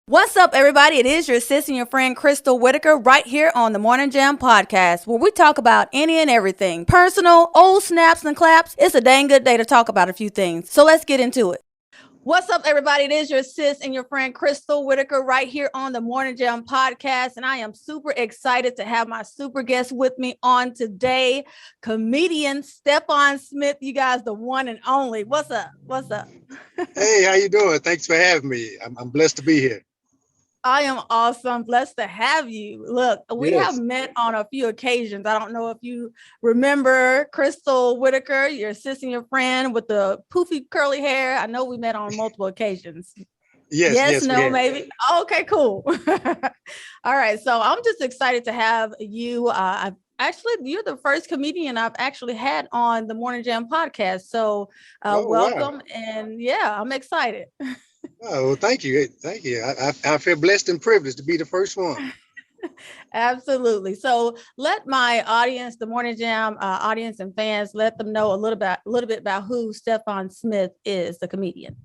What's up, everybody? It is your sis and your friend Crystal Whitaker right here on the Morning Jam podcast, where we talk about any and everything. Personal, old snaps and claps. It's a dang good day to talk about a few things. So let's get into it. What's up, everybody? It is your sis and your friend Crystal Whitaker right here on the Morning Jam podcast. And I am super excited to have my super guest with me on today, comedian Stephon Smith. You guys, the one and only. What's up? What's up? Hey, how you doing? Thanks for having me. I'm blessed to be here. I am awesome. Blessed to have you. Look, we have Yes. met on a few occasions. I don't know if you remember Crystal Whitaker, your sis and your friend with the poofy curly hair. I know we met on multiple occasions. Yes, Yes, we no, have. maybe. Okay, cool. All right. So I'm just excited to have you. You're the first comedian I've actually had on the Morning Jam podcast. So Oh, wow. welcome. And yeah, I'm excited. Oh, well, thank you. Thank you. I feel blessed and privileged to be the first one. Absolutely. So let my audience, the Morning Jam audience and fans, let them know a little bit about who Stephon Smith is, the comedian.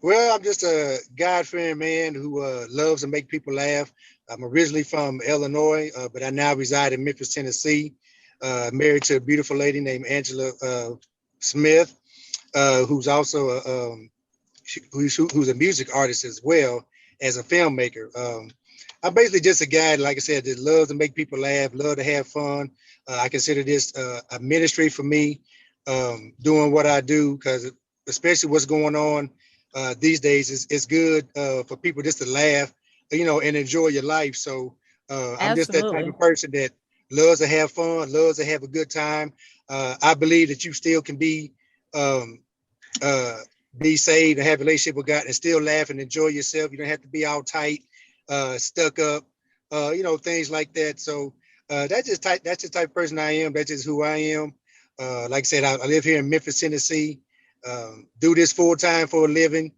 Well, I'm just a God-fearing man who loves to make people laugh. I'm originally from Illinois, but I now reside in Memphis, Tennessee. Married to a beautiful lady named Angela Smith, who's also who's a music artist as well as a filmmaker. I'm basically just a guy, like I said, that loves to make people laugh, love to have fun. I consider this a ministry for me, doing what I do, because especially what's going on these days, it's good for people just to laugh, and enjoy your life. So I'm just that type Absolutely. of person that loves to have fun, loves to have a good time. I believe that you still can um, be saved and have a relationship with God and still laugh and enjoy yourself. You don't have to be all tight, stuck up, things like that. So that's the type of person I am. That's just who I am. Like I said, I live here in Memphis, Tennessee. Do this full time for a living.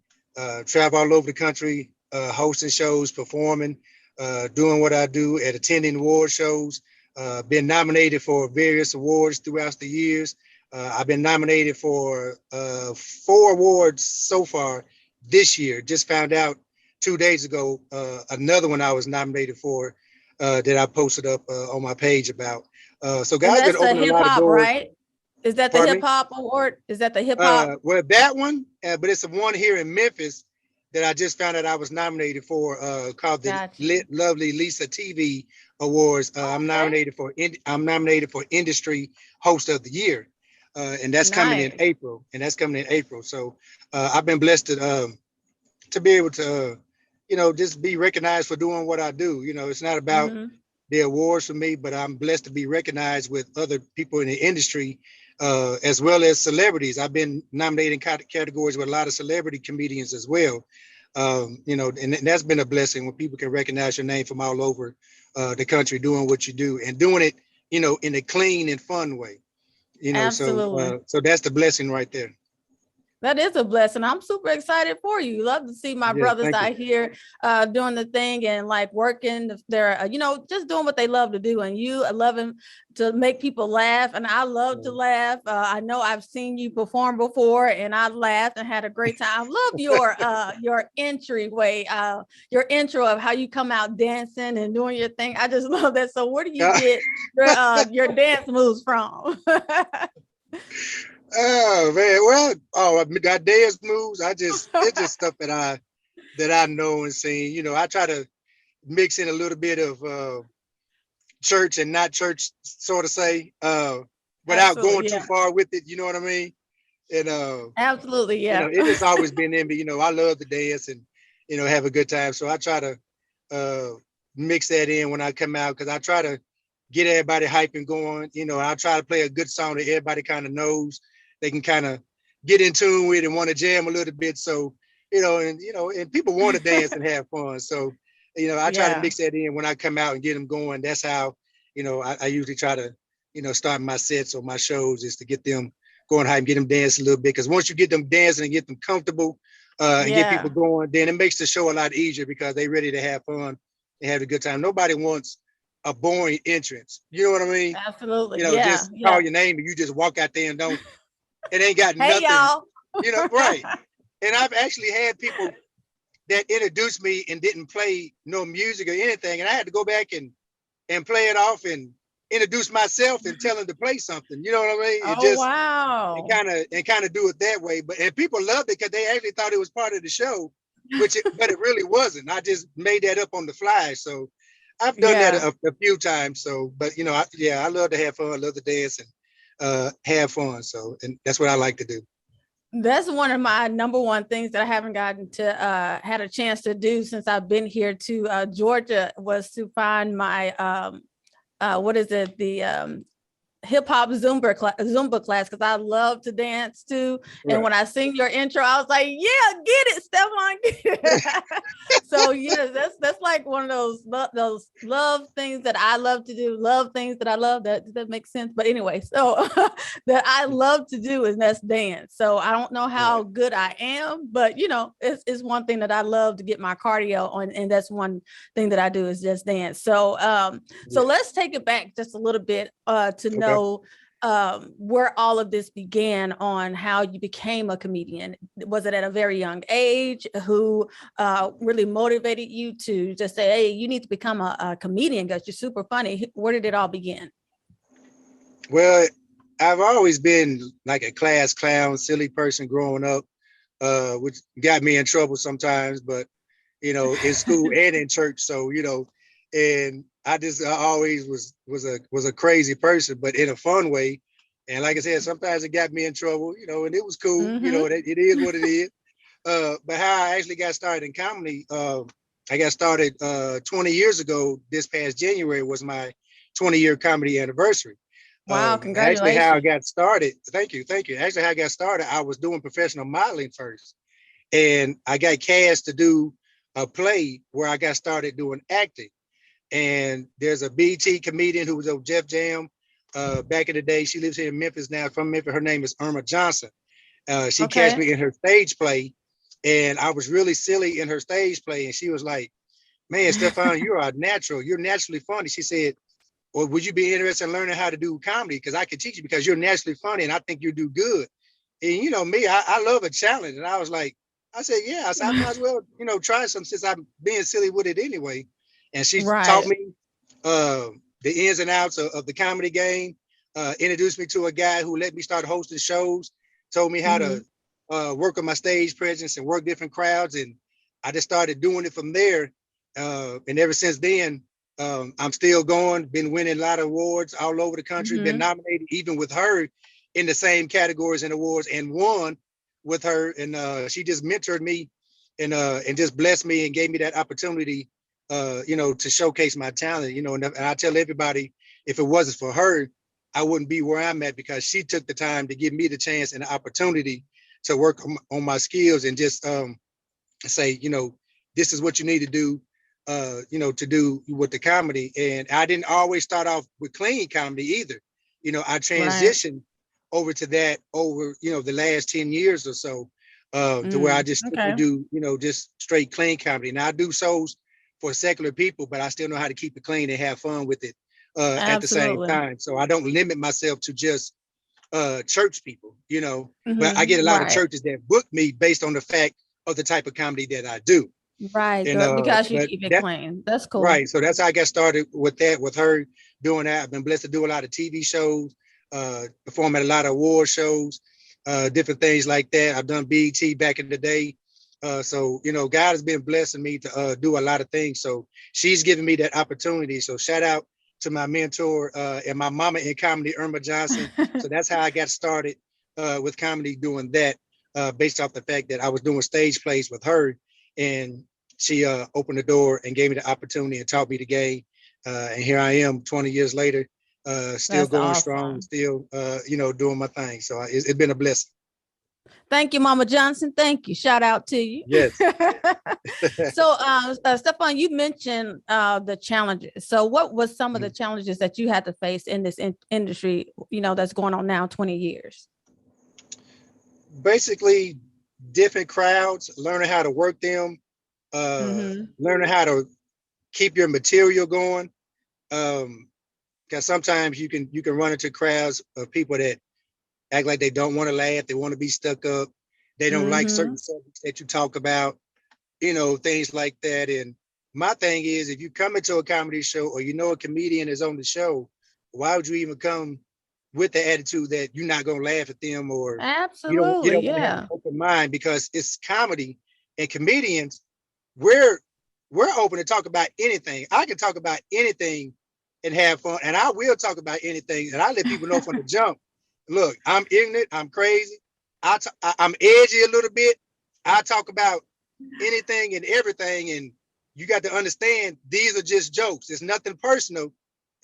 Travel all over the country, hosting shows, performing, doing what I do, at attending award shows. Been nominated for various awards throughout the years. I've been nominated for 4 awards so far this year. Just found out 2 days ago another one I was nominated for that I posted up on my page about. So And God's been that's the opening a hip lot of hop, doors. right? Is that the Pardon hip me. hop award? Is that the hip hop? Well, that one, but it's the one here in Memphis that I just found out I was nominated for, called the Got you. Lovely Lisa TV Awards. Okay. I'm nominated for Industry Host of the Year, and that's coming in Nice. April. So I've been blessed to be able to, just be recognized for doing what I do. It's not about Hmm. the awards for me, but I'm blessed to be recognized with other people in the industry, as well as celebrities. I've been nominated in categories with a lot of celebrity comedians as well. And that's been a blessing when people can recognize your name from all over the country doing what you do and doing it, in a clean and fun way. Absolutely. So that's the blessing right there. That is a blessing. I'm super excited for you. Love to see my Yes, brothers thank you. out here doing the thing and like working. They're, just doing what they love to do. And you loving to make people laugh. And I love to laugh. I know I've seen you perform before and I laughed and had a great time. I love your entryway, your intro of how you come out dancing and doing your thing. I just love that. So where do you get your dance moves from? Oh man, well, got dance moves. It's just stuff that I know and seen. I try to mix in a little bit of church and not church, sort of say, without going Absolutely. too Yeah. far with it. You know what I mean? And Absolutely. Yeah. it just always been in me. I love to dance and have a good time. So I try to uh, mix that in when I come out, because I try to get everybody hype and going. I try to play a good song that everybody kind of knows. They can kind of get in tune with and want to jam a little bit. So and people want to dance and have fun. So I try to Yeah. mix that in when I come out and get them going. That's how I usually try to start my sets or my shows, is to get them going high and get them dancing a little bit. Because once you get them dancing and get them comfortable, and get people Yeah. going, then it makes the show a lot easier because they're ready to have fun and have a good time. Nobody wants a boring entrance. You know what I mean? Absolutely. Yeah. Just call Yeah. your name and you just walk out there and don't. It ain't got Hey, nothing. y'all. Right? And I've actually had people that introduced me and didn't play no music or anything. And I had to go back and play it off and introduce myself and tell them to play something. You know what I mean? And Oh, just wow. and kind of do it that way. And people loved it because they actually thought it was part of the show, but it really wasn't. I just made that up on the fly. So I've done that a few times. So, but you know, I love to have fun. I love to dance and have fun. So, and that's what I like to do. That's one of my number one things that I haven't gotten to had a chance to do since I've been here to Georgia, was to find my what is it, the hip hop Zumba class, because I love to dance too. Right. And when I sing your intro, I was like, yeah, get it, Stephon. Get it. So yes, that's like one of those love things that I love to do, love things that I love. That makes sense. But anyway, so that I love to do is that's dance. So I don't know how good I am, but you know, it's one thing that I love to get my cardio on, and that's one thing that I do is just dance. So so let's take it back just a little bit to know where all of this began, on how you became a comedian. Was it at a very young age? Who really motivated you to just say, hey, you need to become a comedian because you're super funny? Where did it all begin? Well, I've always been like a class clown, silly person growing up, which got me in trouble sometimes, but you know, in school and in church. So, you know, and I always was a crazy person, but in a fun way. And like I said, sometimes it got me in trouble, you know, and it was cool. Mm-hmm. You know, it is what it is. But how I actually got started in comedy, I got started 20 years ago. This past January was my 20-year comedy anniversary. Wow, congratulations. Actually, how I got started, thank you. Actually, how I got started, I was doing professional modeling first. And I got cast to do a play where I got started doing acting. And there's a BT comedian who was on Jeff Jam back in the day. She lives here in Memphis now, from Memphis. Her name is Irma Johnson. She cast me in her stage play, and I was really silly in her stage play. And she was like, man, Stephon, you're a natural. You're naturally funny. She said, well, would you be interested in learning how to do comedy? Because I could teach you, because you're naturally funny and I think you do good. And you know me, I love a challenge. And I was like, I said, yeah, I said, I might as well, you know, try something since I'm being silly with it anyway. And she taught me the ins and outs of the comedy game, introduced me to a guy who let me start hosting shows, told me how to work on my stage presence and work different crowds. And I just started doing it from there. And ever since then, I'm still going, been winning a lot of awards all over the country, been nominated even with her in the same categories and awards, and won with her. And she just mentored me and just blessed me and gave me that opportunity, you know, to showcase my talent, you know. And I tell everybody, if it wasn't for her, I wouldn't be where I'm at, because she took the time to give me the chance and the opportunity to work on my skills and just say, you know, this is what you need to do, you know, to do with the comedy. And I didn't always start off with clean comedy either. You know, I transitioned over to that over, you know, the last 10 years or so, to where I just do, you know, just straight clean comedy. Now I do shows for secular people, but I still know how to keep it clean and have fun with it at the same time. So I don't limit myself to just church people, you know, but I get a lot of churches that book me based on the fact of the type of comedy that I do. Right, and, because you keep it clean. That's cool. Right, so that's how I got started with that, with her doing that. I've been blessed to do a lot of TV shows, perform at a lot of award shows, different things like that. I've done BET back in the day. So, you know, God has been blessing me to do a lot of things. So she's giving me that opportunity. So shout out to my mentor and my mama in comedy, Irma Johnson. So that's how I got started with comedy, doing that, based off the fact that I was doing stage plays with her. And she opened the door and gave me the opportunity and taught me the game. And here I am 20 years later, still going strong, still, you know, doing my thing. So it's been a blessing. Thank you, Mama Johnson. Thank you. Shout out to you. Yes. So, Stephon, you mentioned the challenges. So what was some of the challenges that you had to face in this industry, you know, that's going on now 20 years? Basically, different crowds, learning how to work them, learning how to keep your material going. Because sometimes you can run into crowds of people that act like they don't want to laugh, they want to be stuck up, they don't like certain subjects that you talk about. things like that. And my thing is, if you come into a comedy show or a comedian is on the show, why would you even come with the attitude that you're not gonna laugh at them, or you Absolutely, don't want to have an yeah. open mind? Because it's comedy, and comedians, we're open to talk about anything. I can talk about anything and have fun, and I will talk about anything. And I let people know from the jump. Look, I'm ignorant. I'm crazy. I'm edgy a little bit. I talk about anything and everything, and you got to understand these are just jokes. It's nothing personal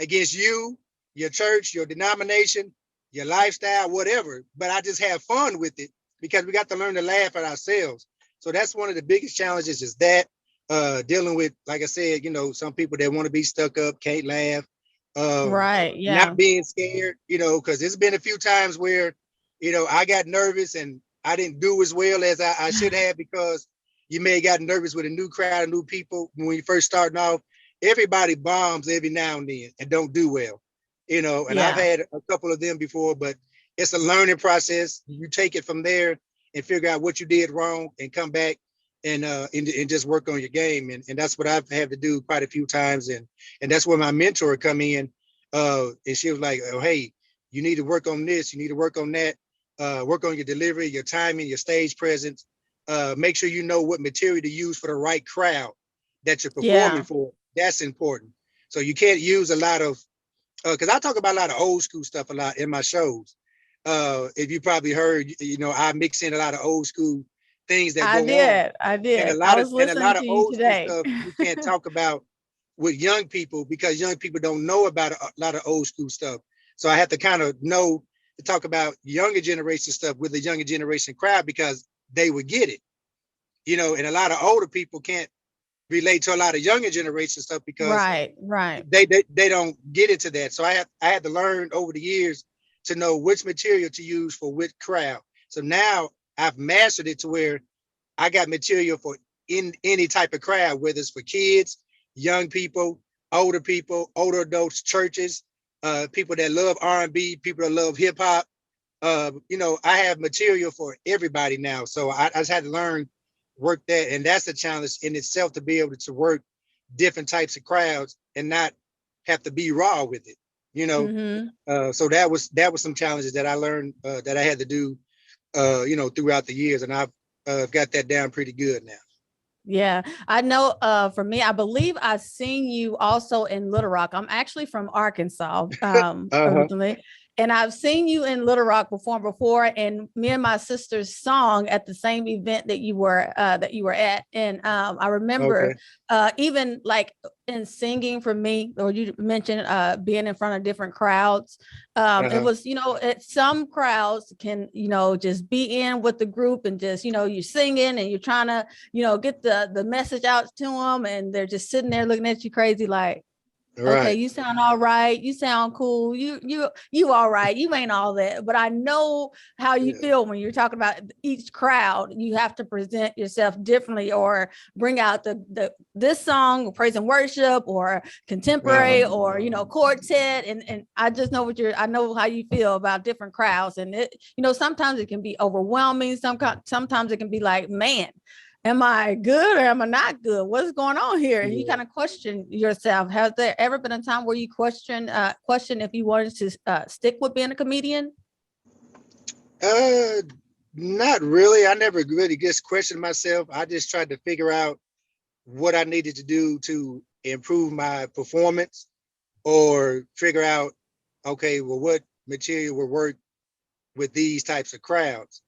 against you, your church, your denomination, your lifestyle, whatever. But I just have fun with it because we got to learn to laugh at ourselves. So that's one of the biggest challenges, is that dealing with, like I said, some people that want to be stuck up, can't laugh, Right, yeah. not being scared, because there's been a few times where, I got nervous and I didn't do as well as I should have, because you may have gotten nervous with a new crowd of new people when you first starting off. Everybody bombs every now and then and don't do well, and I've Yeah. had a couple of them before, but it's a learning process. You take it from there and figure out what you did wrong and come back and just work on your game. And that's what I've had to do quite a few times. And that's where my mentor come in. And she was like, oh, hey, you need to work on this. You need to work on that. Work on your delivery, your timing, your stage presence. Make sure you know what material to use for the right crowd that you're performing Yeah. for. That's important. So you can't use a lot of, because I talk about a lot of old school stuff a lot in my shows. If you probably heard, I mix in a lot of old school things that I go on, did. I and a did. I lot of was and a listening lot of to you old school today. stuff you can't talk about with young people, because young people don't know about a lot of old school stuff. So I have to kind of know to talk about younger generation stuff with the younger generation crowd, because they would get it, and a lot of older people can't relate to a lot of younger generation stuff because Right, right. they don't get into that. So I had to learn over the years to know which material to use for which crowd. So now I've mastered it to where I got material for in any type of crowd, whether it's for kids, young people, older adults, churches, people that love R&B, people that love hip hop. I have material for everybody now. So I just had to learn, work that. And that's a challenge in itself, to be able to work different types of crowds and not have to be raw with it, so that was some challenges that I learned, that I had to do, throughout the years. And I've got that down pretty good now. Yeah, I know. For me, I believe I've seen you also in Little Rock. I'm actually from Arkansas, Uh-huh. originally, and I've seen you in Little Rock perform before. And me and my sisters sung at the same event that you were at. And I remember Okay. even like in singing for me, or you mentioned being in front of different crowds. It Uh-huh. was, some crowds can, just be in with the group and just, you're singing and you're trying to get the message out to them, and they're just sitting there looking at you crazy like, okay, Right. you sound all right, you sound cool, you all right, you ain't all that. But I know how you Yeah. feel when you're talking about each crowd. You have to present yourself differently, or bring out the this song, praise and worship, or Uh-huh. contemporary, or quartet. And I just know I know how you feel about different crowds. And it, sometimes it can be overwhelming. Sometimes it can be like, man, am I good or am I not good? What's going on here? And you Yeah. kind of question yourself. Has there ever been a time where you question if you wanted to stick with being a comedian? Uh, Not really. I never really just questioned myself. I just tried to figure out what I needed to do to improve my performance, or figure out, okay, well, what material will work with these types of crowds,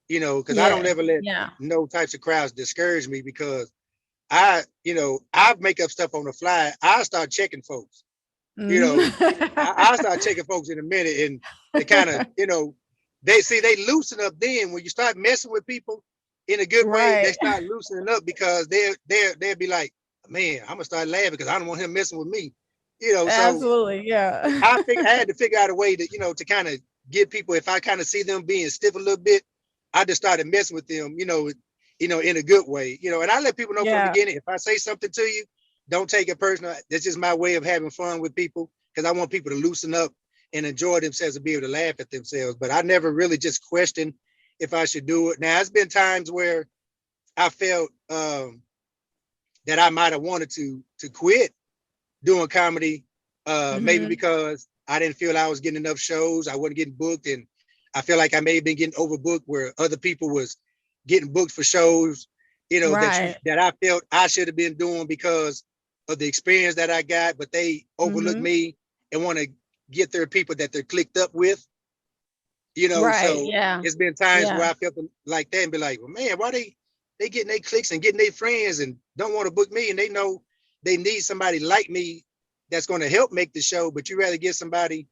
because I don't Yeah, ever let yeah. no types of crowds discourage me, because I make up stuff on the fly. I start checking folks, you know, I start checking folks in a minute, and they kind of, they loosen up then when you start messing with people in a good way. They Right. start loosening up, because they'll be like, man, I'm gonna start laughing because I don't want him messing with me, So Absolutely. Yeah. I had to figure out a way to, to kind of get people, if I kind of see them being stiff a little bit, I just started messing with them, in a good way, and I let people know from the Yeah. beginning, if I say something to you, don't take it personal. That's just my way of having fun with people, because I want people to loosen up and enjoy themselves and be able to laugh at themselves. But I never really just questioned if I should do it. Now, it's been times where I felt that I might have wanted to quit doing comedy, maybe because I didn't feel I was getting enough shows. I wasn't getting booked, and I feel like I may have been getting overbooked where other people was getting booked for shows, that I felt I should have been doing because of the experience that I got, but they overlooked me and want to get their people that they're clicked up with, so it's been times where I felt like that and be like, well, man, why they getting their clicks and getting their friends and don't want to book me, and they know they need somebody like me that's going to help make the show, but you rather get somebody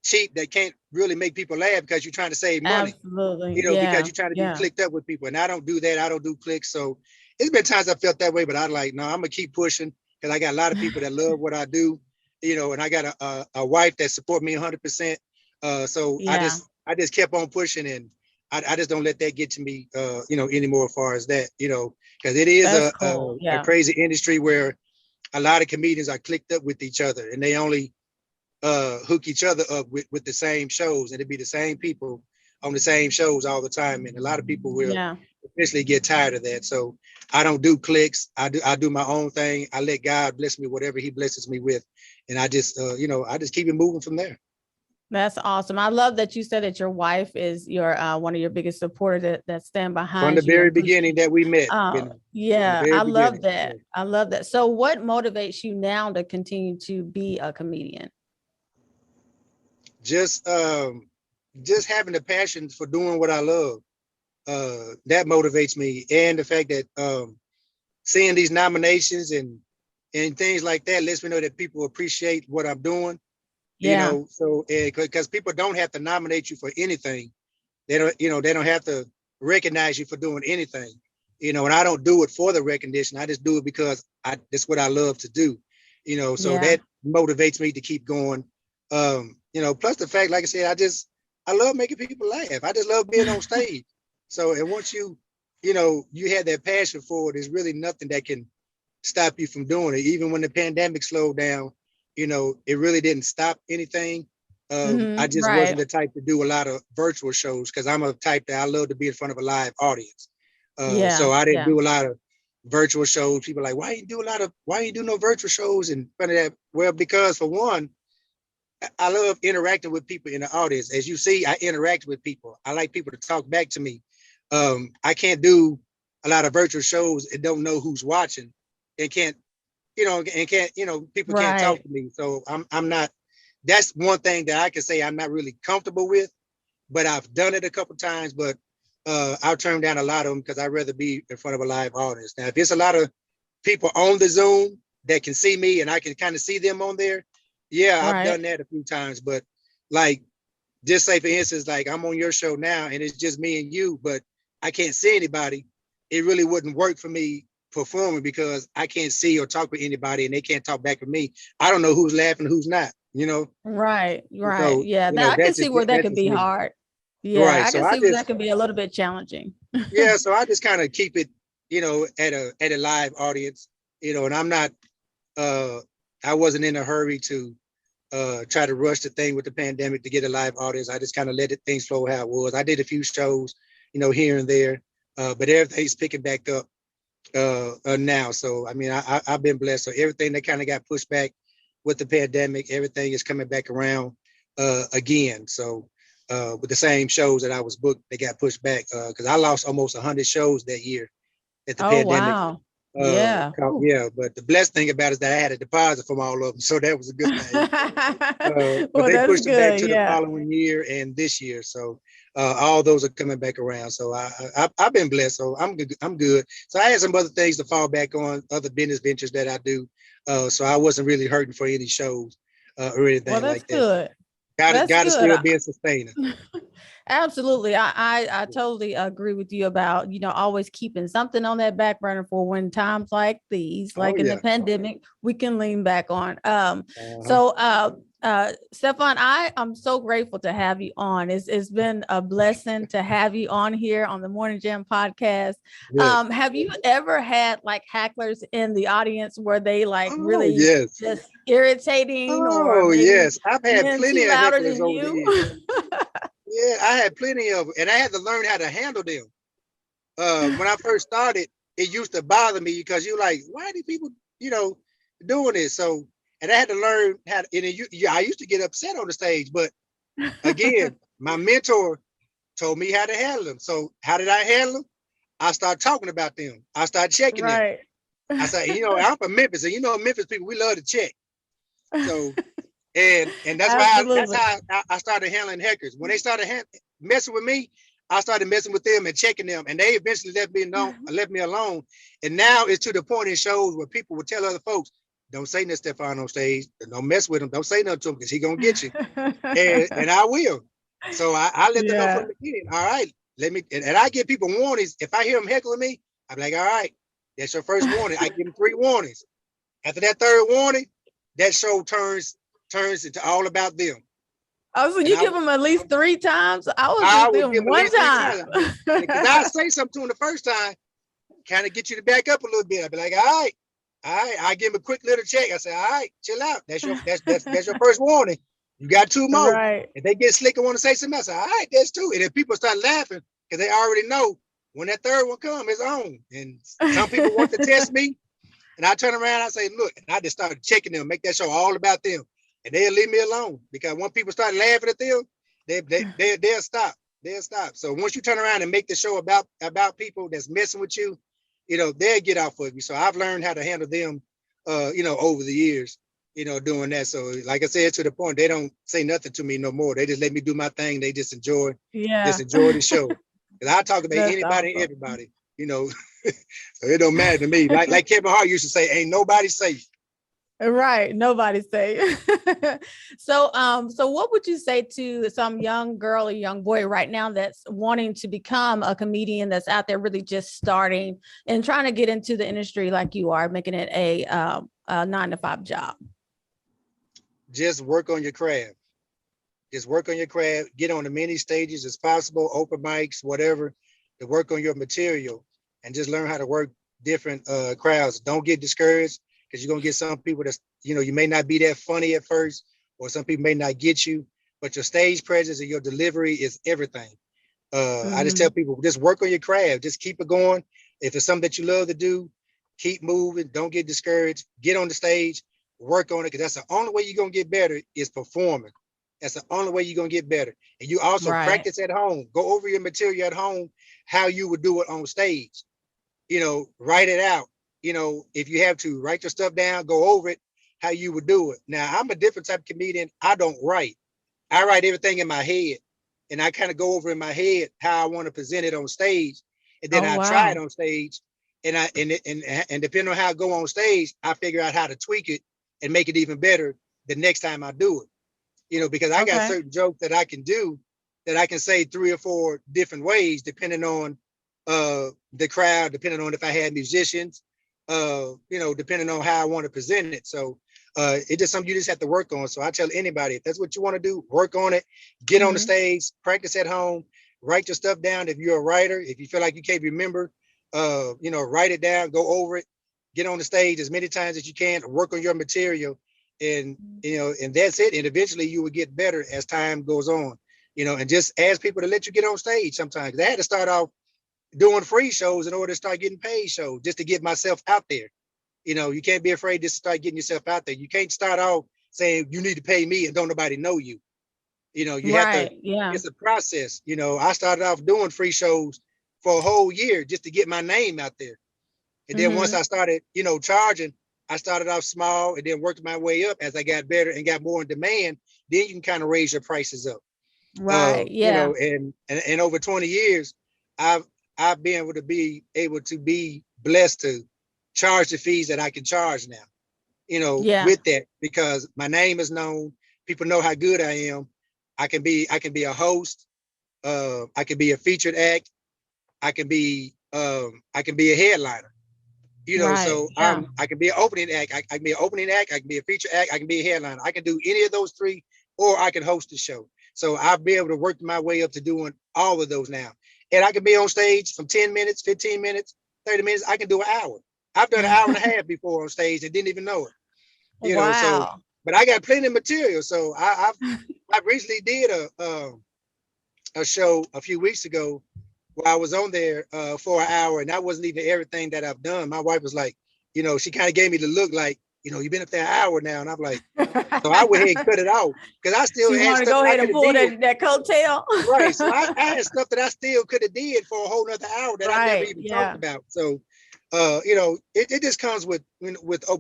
cheap that can't really make people laugh because you're trying to save money. Absolutely. Because you're trying to be clicked up with people. And I don't do that. I don't do clicks. So it's been times I felt that way, but I'm like, no, I'm gonna keep pushing because I got a lot of people that love what I do, and I got a wife that support me 100%. So I just kept on pushing, and I just don't let that get to me, anymore as far as that, because it is a crazy industry where a lot of comedians are clicked up with each other, and they only hook each other up with the same shows, and it'd be the same people on the same shows all the time, and a lot of people will eventually get tired of that. So I don't do clicks. I do my own thing. I let God bless me whatever He blesses me with, and I just I just keep it moving from there. That's awesome. I love that you said that your wife is your one of your biggest supporters that stand behind you from the very beginning that we met. I love that. I love that. So what motivates you now to continue to be a comedian? Just having the passion for doing what I love. That motivates me, and the fact that seeing these nominations and things like that lets me know that people appreciate what I'm doing. So because people don't have to nominate you for anything. They don't have to recognize you for doing anything. And I don't do it for the recognition. I just do it because that's what I love to do. So that motivates me to keep going. Plus the fact, like I said, I love making people laugh. I just love being on stage. So, and once you have that passion for it, there's really nothing that can stop you from doing it. Even when the pandemic slowed down, it really didn't stop anything. I just wasn't the type to do a lot of virtual shows because I'm a type that I love to be in front of a live audience. So I didn't do a lot of virtual shows. People are like, why you do no virtual shows in front of that? Well, because for one, I love interacting with people in the audience. As you see, I interact with people. I like people to talk back to me. I can't do a lot of virtual shows and don't know who's watching and can't people can't talk to me. So I'm not, that's one thing that I can say I'm not really comfortable with, but I've done it a couple of times, but I'll turn down a lot of them because I'd rather be in front of a live audience. Now, if it's a lot of people on the Zoom that can see me and I can kind of see them on there, I've done that a few times, but like, just say for instance, like I'm on your show now and it's just me and you, but I can't see anybody. It really wouldn't work for me performing because I can't see or talk with anybody and they can't talk back with me. I don't know who's laughing, who's not, Right. So, I can see where that could be hard. I can see where that could be a little bit challenging. So I just kind of keep it, at a live audience, and I'm not, I wasn't in a hurry to try to rush the thing with the pandemic to get a live audience. I just kind of let things flow how it was. I did a few shows, here and there, but everything's picking back up now. So, I mean, I've been blessed. So everything that kind of got pushed back with the pandemic, everything is coming back around again. So with the same shows that I was booked, they got pushed back because I lost almost 100 shows that year at the pandemic. Wow. But the blessed thing about it is that I had a deposit from all of them, so that was a good thing. But they pushed it back to the following year and this year, so all those are coming back around. So I've been blessed, so I'm good. So I had some other things to fall back on, other business ventures that I do. So I wasn't really hurting for any shows or anything like that. Good. Got to still be a sustainer. Absolutely. I totally agree with you about, always keeping something on that back burner for when times like these, like in the pandemic, we can lean back on. So Stephon, I am so grateful to have you on. It's been a blessing to have you on here on the Morning Jam podcast. Yes. Have you ever had like hacklers in the audience where they really just irritating? Yes, I've had plenty of hecklers over the years. I had plenty of them, and I had to learn how to handle them. When I first started, it used to bother me because you're like, why are these people, doing this? So, and I had to learn how to, I used to get upset on the stage, but again, my mentor told me how to handle them. So how did I handle them? I started talking about them. I started checking them. Right. I said, I'm from Memphis, and Memphis people, we love to check. So, and that's Absolutely. how I started handling hackers. When they started messing with me, I started messing with them and checking them, and they eventually left me alone. And now it's to the point in shows where people will tell other folks, don't say nothing to Stephon on stage, don't mess with him, don't say nothing to him because he gonna get you. And I will. So I let them know from the beginning. All right, let me, and I give people warnings. If I hear them heckling me, I'm like, all right, that's your first warning. I give them 3 warnings. After that 3rd warning, that show turns into all about them. Oh, so you give them at least 3 times? I just would give them at least 3 time. times. Because I say something to them the first time, kind of get you to back up a little bit. I'd be like, all right. I give them a quick little check. I say, all right, chill out. That's your first warning. You got 2 more. Right. If they get slick and want to say something else, all right, that's 2. And if people start laughing, because they already know when that 3rd one comes, it's on. And some people want to test me. And I turn around, I say, look, and I just started checking them, make that show all about them. And they'll leave me alone. Because when people start laughing at them, they'll stop. They'll stop. So once you turn around and make the show about people that's messing with you, they'll get off of you. So I've learned how to handle them, over the years, doing that. So like I said, to the point, they don't say nothing to me no more. They just let me do my thing. They just enjoy the show. Because I talk about anybody and everybody, so it don't matter to me. Like Kevin Hart used to say, ain't nobody safe. Right. Nobody's safe. So what would you say to some young girl or young boy right now that's wanting to become a comedian, that's out there really just starting and trying to get into the industry like you are, making it a 9-to-5 job? Just work on your craft. Just work on your craft. Get on as many stages as possible, open mics, whatever, to work on your material and just learn how to work different crowds. Don't get discouraged, because you're going to get some people that's, you may not be that funny at first, or some people may not get you, but your stage presence and your delivery is everything. I just tell people, just work on your craft. Just keep it going. If it's something that you love to do, keep moving. Don't get discouraged. Get on the stage, work on it, because that's the only way you're going to get better is performing. That's the only way you're going to get better. And you also practice at home. Go over your material at home, how you would do it on stage. Write it out. If you have to, write your stuff down, go over it, how you would do it. Now, I'm a different type of comedian. I don't write. I write everything in my head, and I kind of go over in my head how I want to present it on stage, and then I try it on stage, and depending on how I go on stage, I figure out how to tweak it and make it even better the next time I do it. Because I got certain jokes that I can do that I can say 3 or 4 different ways, depending on the crowd, depending on if I had musicians. Depending on how I want to present it. So it's just something you just have to work on. So I tell anybody, if that's what you want to do, work on it, get on the stage, practice at home, write your stuff down. If you're a writer, if you feel like you can't remember, write it down, go over it, get on the stage as many times as you can, work on your material, and and that's it. And eventually you will get better as time goes on, and just ask people to let you get on stage sometimes. They had to start off doing free shows in order to start getting paid shows, just to get myself out there. You can't be afraid just to start getting yourself out there. You can't start off saying you need to pay me and don't nobody know you. You have to, it's a process. I started off doing free shows for a whole year just to get my name out there. And then once I started, charging, I started off small and then worked my way up as I got better and got more in demand. Then you can kind of raise your prices up. Right. And over 20 years, I've been able to be blessed to charge the fees that I can charge now, with that, because my name is known. People know how good I am. I can be a host. I can be a featured act. I can be a headliner. I can be an opening act. I can be an opening act. I can be a featured act. I can be a headliner. I can do any of those 3, or I can host the show. So I'll be able to work my way up to doing all of those now. And I can be on stage from 10 minutes, 15 minutes, 30 minutes. I can do an hour. I've done an hour and a half before on stage and didn't even know it. So, but I got plenty of material. So I recently did a show a few weeks ago Well, I was on there for an hour, and that wasn't even everything that I've done. My wife was like, she kind of gave me the look like, you've been up there an hour now. And I'm like, so I went ahead and cut it off because I still She had wanted to stuff go that I ahead and could have pull did. that coattail. Right. So I had stuff that I still could have did for a whole nother hour that I never even talked about. So, it just comes with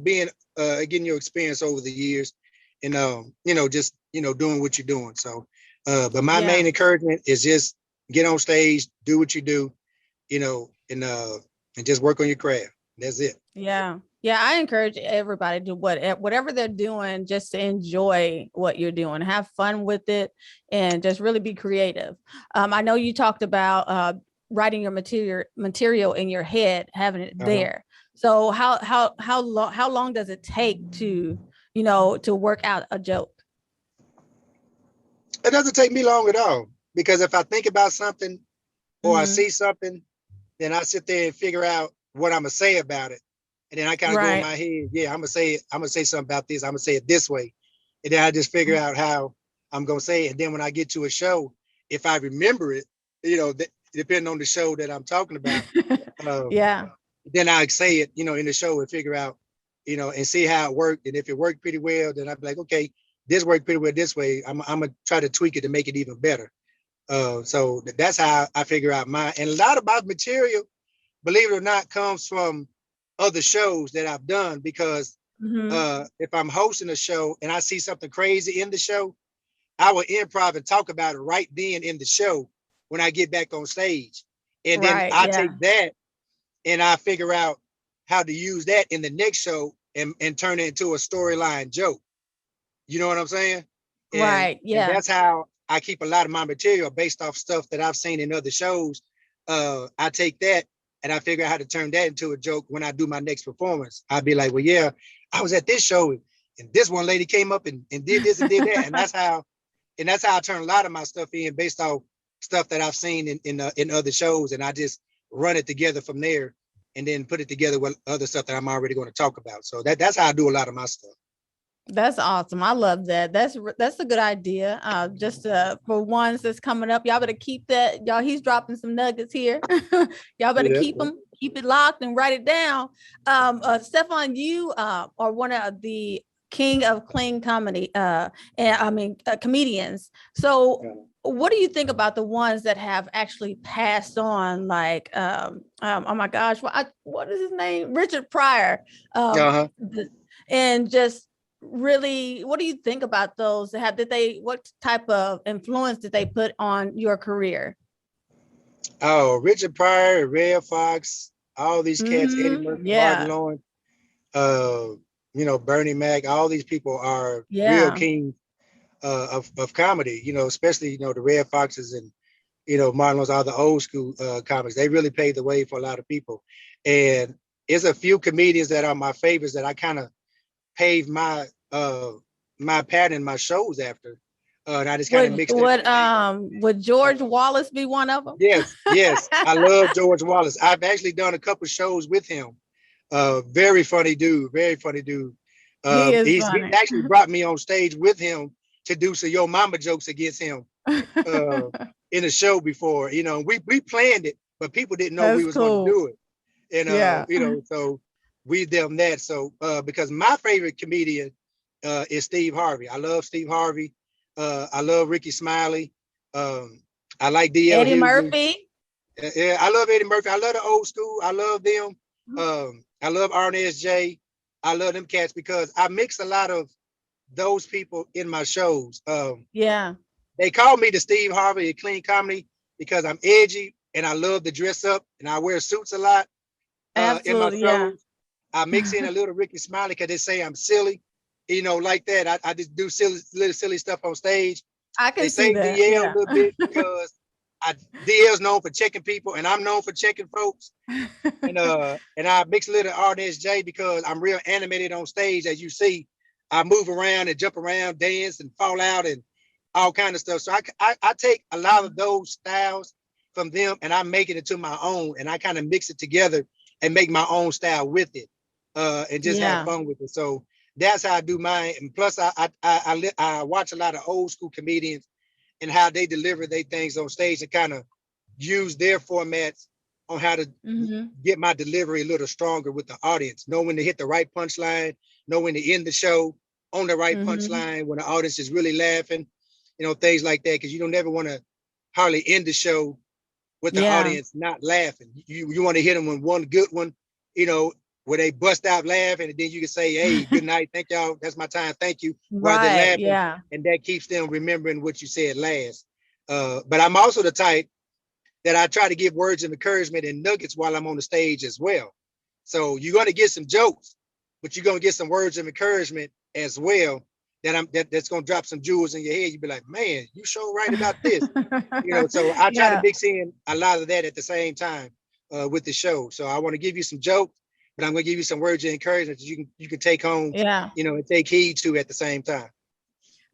being, getting your experience over the years and, just, doing what you're doing. So, but my main encouragement is just get on stage, do what you do, and just work on your craft. That's it. Yeah. Yeah. I encourage everybody to do whatever they're doing, just to enjoy what you're doing, have fun with it, and just really be creative. I know you talked about writing your material in your head, having it there. So how long does it take to, to work out a joke? It doesn't take me long at all, because if I think about something or I see something, then I sit there and figure out what I'm gonna say about it. And then I kind of go in my head, yeah, I'm gonna say something about this. I'm gonna say it this way. And then I just figure out how I'm gonna say it. And then when I get to a show, if I remember it, depending on the show that I'm talking about, then I say it, in the show and figure out, and see how it worked. And if it worked pretty well, then I'd be like, okay, this worked pretty well this way. I'm gonna try to tweak it to make it even better. So that's how I figure out mine. And a lot of my material, believe it or not, comes from other shows that I've done, because if I'm hosting a show and I see something crazy in the show, I will improv and talk about it right then in the show when I get back on stage. And then I take that and I figure out how to use that in the next show and turn it into a storyline joke. You know what I'm saying? And that's how I keep a lot of my material based off stuff that I've seen in other shows. I take that and I figure out how to turn that into a joke when I do my next performance. I'd be like, well, yeah, I was at this show and this one lady came up and did this and did that. And that's how I turn a lot of my stuff in based off stuff that I've seen in other shows. And I just run it together from there and then put it together with other stuff that I'm already going to talk about. So that's how I do a lot of my stuff. That's awesome. I love that. That's a good idea. Just for ones that's coming up, y'all better keep that. Y'all, he's dropping some nuggets here. Y'all better keep it locked and write it down. Stephon, you are one of the king of clean comedy. Comedians. So what do you think about the ones that have actually passed on? Like, oh my gosh, what is his name? Richard Pryor. And just really, what do you think about those? What type of influence did they put on your career? Oh, Richard Pryor, Red Fox, all these cats, Eddie Murphy, Martin Lawrence, Bernie Mac, all these people are real kings of comedy, especially, the Red Foxes and, Martin Lawrence, all the old school comics. They really paved the way for a lot of people. And there's a few comedians that are my favorites that I kind of paved my pattern, my shows after. And I just kind of mixed it. Would George Wallace be one of them? Yes. I love George Wallace. I've actually done a couple shows with him. Very funny dude. He actually brought me on stage with him to do some Yo Mama jokes against him in a show before. We planned it, but people didn't know we was going to do it. And so we done that. So because my favorite comedian is Steve Harvey. I love Steve Harvey. I love Ricky Smiley. I like D.L. Eddie Murphy. Yeah, I love Eddie Murphy. I love the old school. I love them. I love Arnez J. I love them cats because I mix a lot of those people in my shows. They call me the Steve Harvey of clean comedy because I'm edgy and I love to dress up and I wear suits a lot in my shows. I mix in a little Ricky Smiley because they say I'm silly, like that. I just do silly stuff on stage. I can see that. DL a little bit because DL's known for checking people and I'm known for checking folks. And I mix a little Arnez J because I'm real animated on stage. As you see, I move around and jump around, dance and fall out and all kind of stuff. So I take a lot of those styles from them and I make it into my own and I kind of mix it together and make my own style with it and just have fun with it. So that's how I do mine. And plus I watch a lot of old school comedians and how they deliver their things on stage and kind of use their formats on how to get my delivery a little stronger with the audience, know when to hit the right punchline, know when to end the show on the right punchline, when the audience is really laughing, things like that. Cause you don't never want to hardly end the show with the audience not laughing. You want to hit them with one good one, where they bust out laughing, and then you can say, hey, good night, thank y'all, that's my time, thank you, while they're laughing. Yeah. And that keeps them remembering what you said last. But I'm also the type that I try to give words of encouragement and nuggets while I'm on the stage as well. So you're going to get some jokes, but you're going to get some words of encouragement as well. That's going to drop some jewels in your head. You'll be like, man, you sure right about this. So I try to mix in a lot of that at the same time with the show. So I want to give you some jokes, but I'm going to give you some words of encouragement that you can take home, and take heed to at the same time.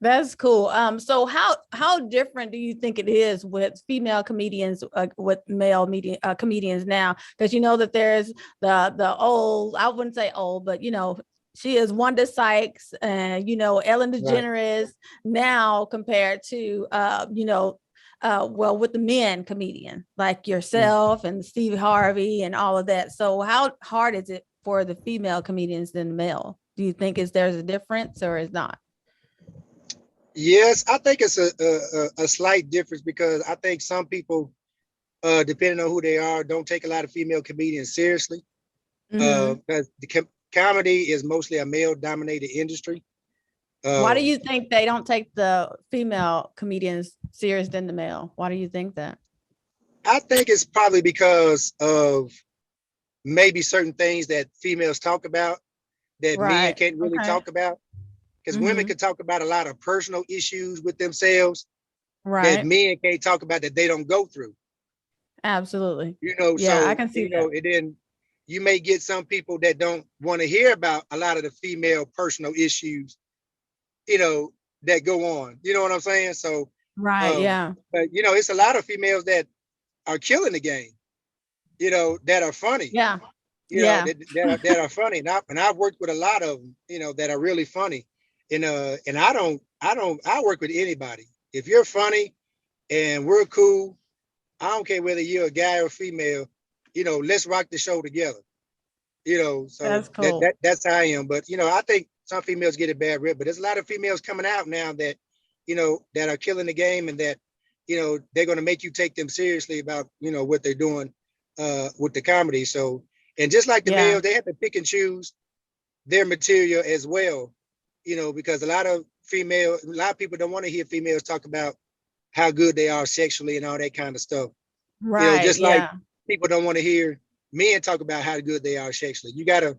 That's cool. So how different do you think it is with female comedians with male comedians now? Because that there's the old, I wouldn't say old, but she is Wanda Sykes and Ellen DeGeneres now compared to well, with the men comedian like yourself and Steve Harvey and all of that. So how hard is it for the female comedians than the male? Do you think there's a difference or is not? Yes, I think it's a slight difference because I think some people, depending on who they are, don't take a lot of female comedians seriously. Because the comedy is mostly a male-dominated industry. Why do you think they don't take the female comedians serious than the male? Why do you think that? I think it's probably because of maybe certain things that females talk about that men can't really talk about. Because women can talk about a lot of personal issues with themselves that men can't talk about that they don't go through. Absolutely. So I can see that. And then you may get some people that don't want to hear about a lot of the female personal issues, that go on. You know what I'm saying? So but it's a lot of females that are killing the game, that are funny. That are funny. And I've worked with a lot of them, that are really funny. And I work with anybody. If you're funny and we're cool, I don't care whether you're a guy or female, let's rock the show together. So that's cool. That's how I am. But I think some females get a bad rep, but there's a lot of females coming out now that that are killing the game, and that they're going to make you take them seriously about what they're doing with the comedy. So, and just like the males, they have to pick and choose their material as well. Because a lot of people don't want to hear females talk about how good they are sexually and all that kind of stuff. Just like people don't want to hear men talk about how good they are sexually. You gotta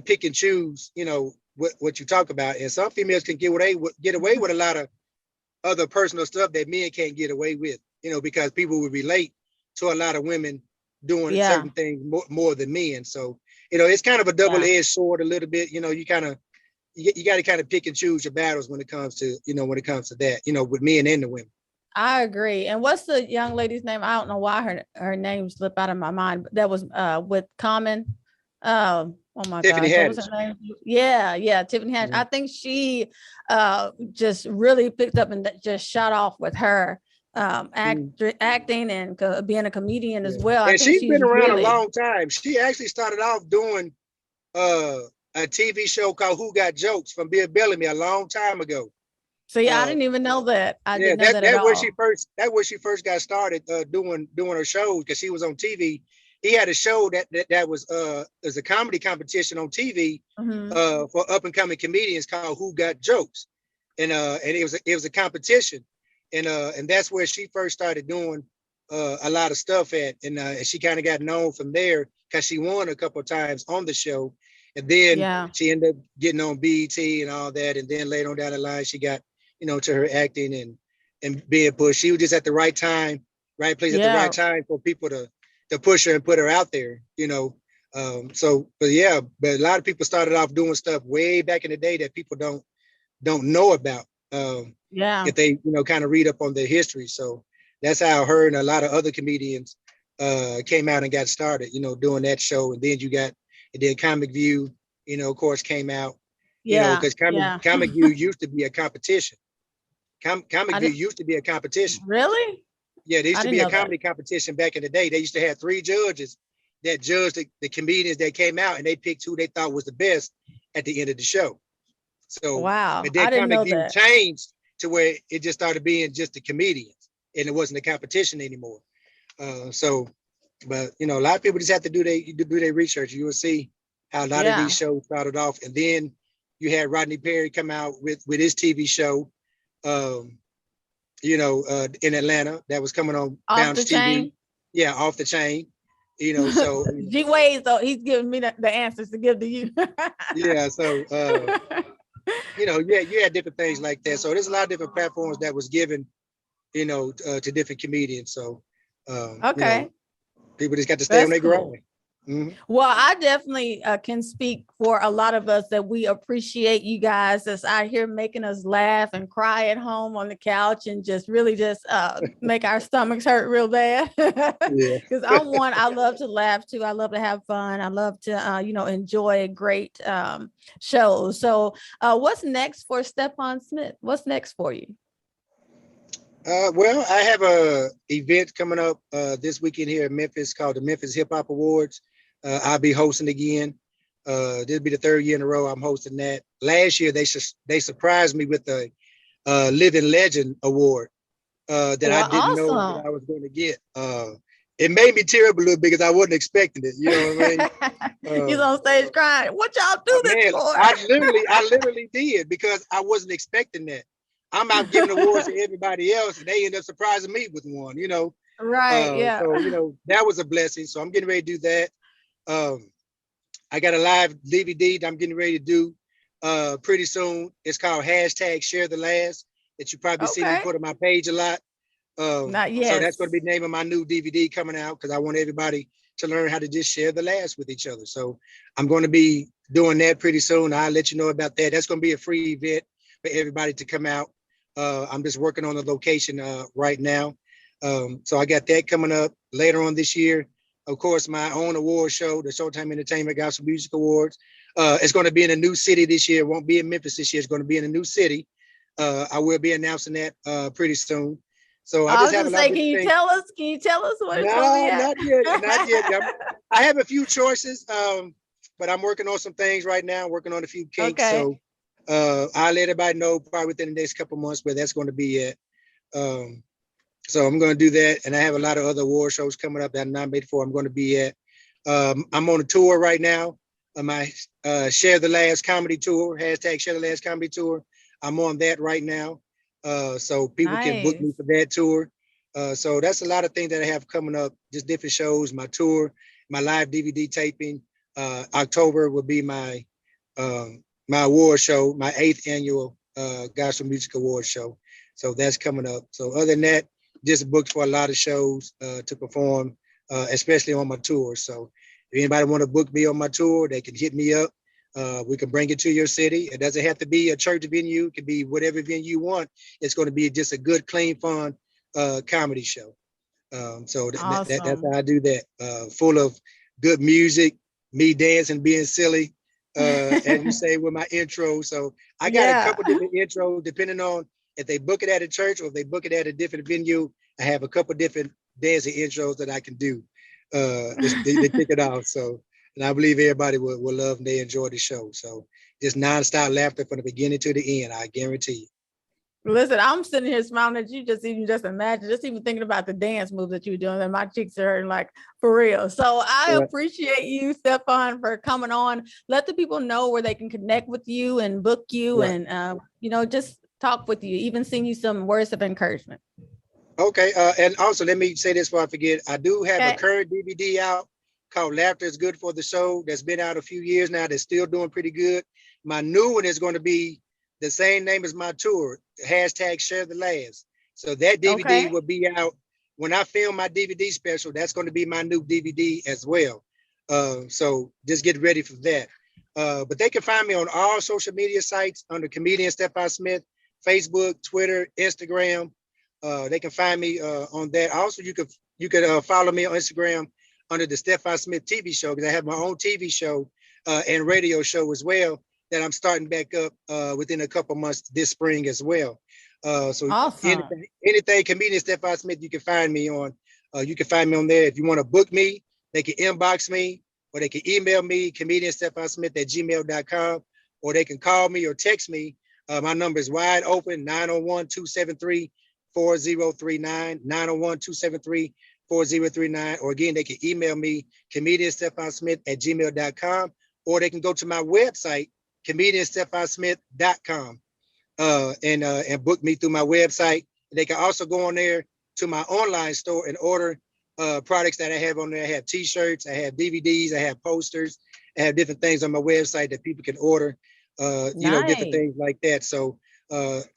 pick and choose, what you talk about. And some females can get away with a lot of other personal stuff that men can't get away with, because people will relate to a lot of women doing certain things more than men. So, it's kind of a double-edged sword a little bit. You got to kind of pick and choose your battles when it comes to that, with men and the women. I agree. And what's the young lady's name? I don't know why her name slipped out of my mind, but that was with Common. Oh my Tiffany gosh, Haddish. what was her name? Yeah, Tiffany Haddish. I think she just really picked up and just shot off with her acting and being a comedian as well. And she's been around a long time. She actually started off doing a TV show called Who Got Jokes from Bill Bellamy a long time ago. See, I didn't even know that. I didn't know that at all. That's where she first got started doing her shows, because she was on TV. He had a show that was a comedy competition on TV for up and coming comedians called Who Got Jokes, and it was a competition, and that's where she first started doing a lot of stuff at, and she kind of got known from there because she won a couple of times on the show. And then she ended up getting on BET and all that. And then later on down the line, she got, to her acting and being pushed. She was just at the right time, right place at the right time for people to push her and put her out there, but a lot of people started off doing stuff way back in the day that people don't know about. If they, kind of read up on their history. So that's how her and a lot of other comedians came out and got started, doing that show. And then Comic View, of course, came out, because Comic View used to be a competition. Comic View used to be a competition. Really? Yeah, there used I to didn't be a know that. comedy competition back in the day. They used to have 3 judges that judged the comedians that came out, and they picked who they thought was the best at the end of the show. So, Wow, but I that didn't kind of know getting that. changed to where it just started being just the comedians, and it wasn't a competition anymore. So, but you know, a lot of people just have to do their research. You will see how a lot of these Yeah, shows started off, and then you had Rodney Perry come out with his TV show, um, in Atlanta that was coming on off the Bounce TV. chain. Yeah, Off the Chain. So G Wade, so he's giving me the answers to give to you. yeah, so you had different things like that. So there's a lot of different platforms that was given, to different comedians. So Okay, people just got to stay on that's their cool. grind. Mhm. Well, I definitely can speak for a lot of us that we appreciate you guys that's out here making us laugh and cry at home on the couch and just really just make our stomachs hurt real bad. Yeah. Because I love to laugh too. I love to have fun. I love to, enjoy great shows. So what's next for Stephon Smith? What's next for you? Well, I have a event coming up this weekend here in Memphis called the Memphis Hip Hop Awards. I'll be hosting again. This will be the 3rd year in a row I'm hosting that. Last year they surprised me with the Living Legend Award that I Well, didn't know that awesome. I was going to get. It made me tear up a little bit because I wasn't expecting it. You know what I mean? He's on stage crying. What y'all do this Man, for? I literally did because I wasn't expecting that. I'm out giving awards to everybody else, and they end up surprising me with one. Right. Yeah. So that was a blessing. So I'm getting ready to do that. Um, I got a live DVD that I'm getting ready to do pretty soon. It's called #ShareTheLast that you probably see me Okay. put on my page a lot. Not So yes. that's going to be the name of my new DVD coming out because I want everybody to learn how to just share the laughs with each other. So I'm going to be doing that pretty soon. I'll let you know about that. That's going to be a free event for everybody to come out. I'm just working on the location right now. So I got that coming up later on this year. Of course, my own award show, the Showtime Entertainment Gospel Music Awards. It's going to be in a new city this year. It won't be in Memphis this year. It's going to be in a new city. I will be announcing that pretty soon. So I I just was have a gonna lot of say, different things. can you tell us what it's gonna be No, at? not yet, not yet. I have a few choices, but I'm working on some things right now. Working on a few kinks. Okay. So I'll let everybody know probably within the next couple of months where that's going to be at. So I'm going to do that, and I have a lot of other award shows coming up that I'm nominated for. I'm going to be at. I'm on a tour right now. My Share the Last comedy tour, #ShareTheLast comedy tour. I'm on that right now, so people can book me Nice. for that tour. So that's a lot of things that I have coming up. Just different shows, my tour, my live DVD taping. October will be my award show, my 8th annual Gospel Music Award show. So that's coming up. So other than that, just booked for a lot of shows to perform, especially on my tour. So if anybody want to book me on my tour, they can hit me up. We can bring it to your city. It doesn't have to be a church venue. It can be whatever venue you want. It's going to be just a good, clean, fun comedy show. So that's Awesome. how I do that. Full of good music, me dancing, being silly, as you say with my intro. So I got a Yeah. couple different intros depending on if they book it at a church or if they book it at a different venue. I have a couple different dancing intros that I can do to kick it off. So, and I believe everybody will love and they enjoy the show. So just nonstop laughter from the beginning to the end. I guarantee you. Listen, I'm sitting here smiling at you. Just imagine, just even thinking about the dance moves that you were doing, and my cheeks are hurting, like for real. So I Yeah. appreciate you, Stephon, for coming on. Let the people know where they can connect with you and book you, Right. and just talk with you, even send you some words of encouragement. Okay. And also, let me say this before I forget. I do have a Okay. current DVD out called Laughter is Good for the Soul that's been out a few years now. That's still doing pretty good. My new one is going to be the same name as my tour, #ShareTheLast. So that DVD Okay. will be out when I film my DVD special. That's going to be my new DVD as well. So just get ready for that. But they can find me on all social media sites under comedian Stephon Smith, Facebook, Twitter, Instagram. They can find me on that. Also, you could follow me on Instagram under the Stephon Smith TV show because I have my own TV show and radio show as well that I'm starting back up within a couple months this spring as well. So Awesome. anything comedian Stephon Smith, you can find me on. You can find me on there. If you want to book me, they can inbox me or they can email me, comedianstephonsmith@gmail.com, or they can call me or text me. My number is wide open, 901-273-4039, 901-273-4039. Or again, they can email me, comedianstephonsmith@gmail.com, or they can go to my website, comedianstephonsmith.com. And book me through my website. They can also go on there to my online store and order products that I have on there. I have t-shirts, I have DVDs, I have posters, I have different things on my website that people can order, different things like that. So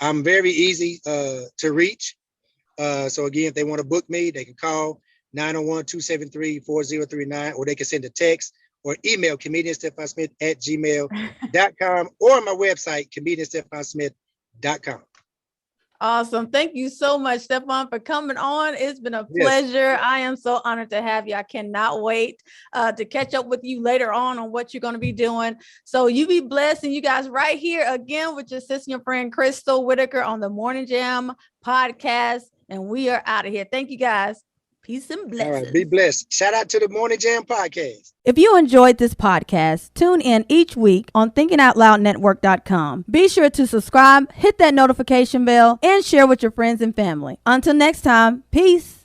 I'm very easy to reach. So again, if they want to book me, they can call 901-273-4039, or they can send a text or email comedianstephonsmith@gmail.com or my website, comedianstephonsmith.com. Awesome. Thank you so much, Stephon, for coming on. It's been a pleasure. Yes. I am so honored to have you. I cannot wait to catch up with you later on what you're going to be doing. So you be blessed. And you guys right here again with your sister, your friend, Crystal Whitaker on the Morning Jam podcast. And we are out of here. Thank you, guys. Peace and blessings. All right, be blessed. Shout out to the Morning Jam podcast. If you enjoyed this podcast, tune in each week on thinkingoutloudnetwork.com. Be sure to subscribe, hit that notification bell, and share with your friends and family. Until next time, peace.